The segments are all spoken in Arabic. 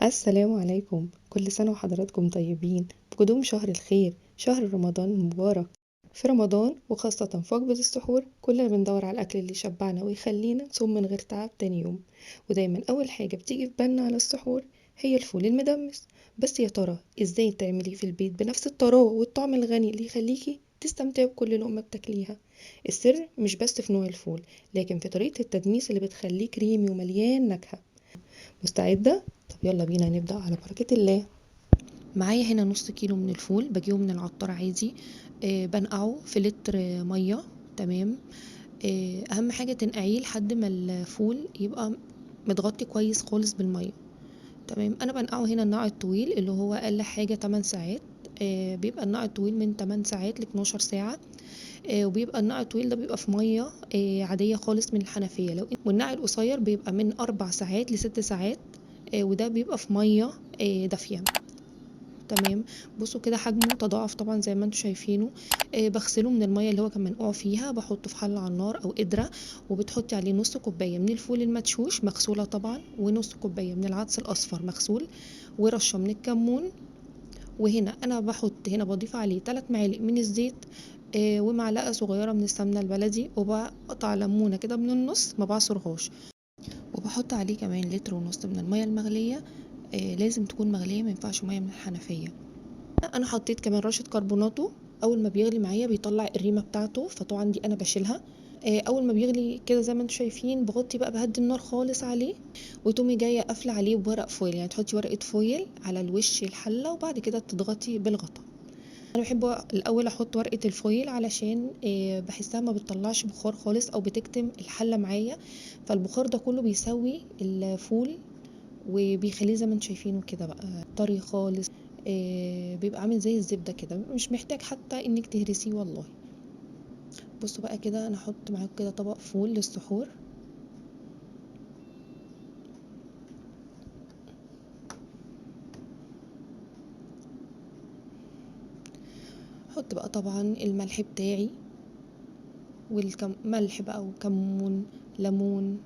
السلام عليكم، كل سنة وحضراتكم طيبين بقدوم شهر الخير، شهر رمضان المبارك. في رمضان وخاصة في وجبة السحور كلنا بندور على الأكل اللي يشبعنا ويخلينا نصوم من غير تعب تاني يوم. ودايما أول حاجة بتيجي في بالنا على السحور هي الفول المدمس. بس يا ترى ازاي تعمليه في البيت بنفس الطراوة والطعم الغني اللي يخليكي تستمتعي بكل لقمة بتاكليها؟ السر مش بس في نوع الفول، لكن في طريقة التدميس اللي بتخليه كريمي ومليان نكهة. مستعدة؟ طب يلا بينا نبدأ على بركة الله. معايا هنا نص كيلو من الفول بجيبه من العطار عادي. بنقعه في لتر مية. تمام. اهم حاجة تنقعيه لحد ما الفول يبقى متغطي كويس خالص بالمية. تمام، انا بنقعه هنا النقع الطويل اللي هو اقل حاجة 8 ساعات. بيبقى النقع الطويل من 8 ساعات ل 12 ساعة. وبيبقى النقع الطويل ده بيبقى في مية عادية خالص من الحنفية، والنقع القصير بيبقى من 4 ساعات ل6 ساعات. وده بيبقى في مية دافية. تمام. بصوا كده حجمه تضاعف طبعا زي ما انتم شايفينه. بغسله من المية اللي هو كان منقوع فيها، بحطه في حلة على النار او قدرة، وبتحطي عليه نص كوباية من الفول المدشوش مغسولة طبعا، ونص كوباية من العدس الاصفر مغسول، ورشة من الكمون. وهنا انا بحط هنا بضيف عليه 3 معالق من الزيت، ومعلقة صغيرة من السمنة البلدي، وبقطع ليمونة كده من النص ما بعصرهاش، وبحط عليه كمان لتر ونص من المية المغلية. لازم تكون مغلية، ما ينفعش مية من الحنفية. انا حطيت كمان رشة كربوناتو. اول ما بيغلي معايا بيطلع الريمة بتاعته، فطبعا دي انا بشيلها. اول ما بيغلي كده زي ما انتم شايفين بغطي بقى، بهدي النار خالص عليه، وتقومي جايه قافله عليه بورق فويل، يعني تحطي ورقه فويل على الوش الحله وبعد كده تضغطي بالغطا. انا بحب الاول احط ورقه الفويل علشان بحسها ما بتطلعش بخار خالص او بتكتم الحله معايا، فالبخار ده كله بيسوي الفول وبيخليه زي ما انتم شايفينه كده بقى طري خالص. بيبقى عامل زي الزبده كده، مش محتاج حتى انك تهرسيه والله. بصوا بقى كده، انا احط معاكم كده طبق فول للسحور. احط بقى طبعا الملح بتاعي، ملح بقى وكمون، ليمون،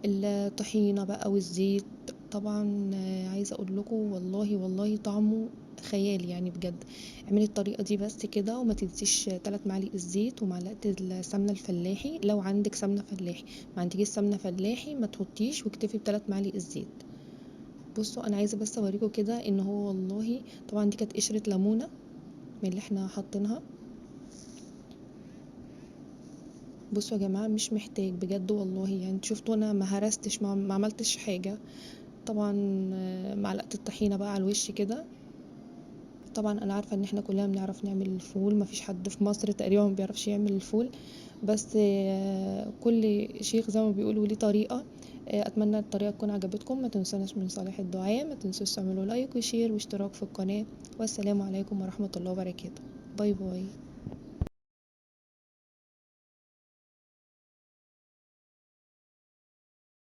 الطحينة بقى والزيت. طبعا عايزة اقول لكم والله والله طعمه خيالي يعني بجد. اعملي الطريقة دي بس كده، وما تنسيش 3 معالق الزيت ومعلقة السمنة الفلاحي لو عندك سمنة فلاحي. ما عندكيش سمنة فلاحي ما تحطيش، واكتفي ب3 معالق الزيت. بصوا انا عايزة بس اوريكم كده ان هو والله طبعا دي كانت قشرة ليمونة من اللي احنا حاطينها. بصوا يا جماعة مش محتاج بجد والله، يعني شفتوا انا ما هرستش، ما عملتش حاجة. طبعا معلقة الطحينة بقى على الوش كده. طبعا انا عارفة ان احنا كلنا بنعرف نعمل الفول، ما فيش حد في مصر تقريبا ما بيعرفش يعمل الفول، بس كل شيخ زي ما بيقولوا ليه طريقة. اتمنى الطريقة تكون عجبتكم. ما تنسوناش من صالح الدعاء، ما تنسوش تعملوا لايك وشير واشتراك في القناة. والسلام عليكم ورحمة الله وبركاته. باي باي.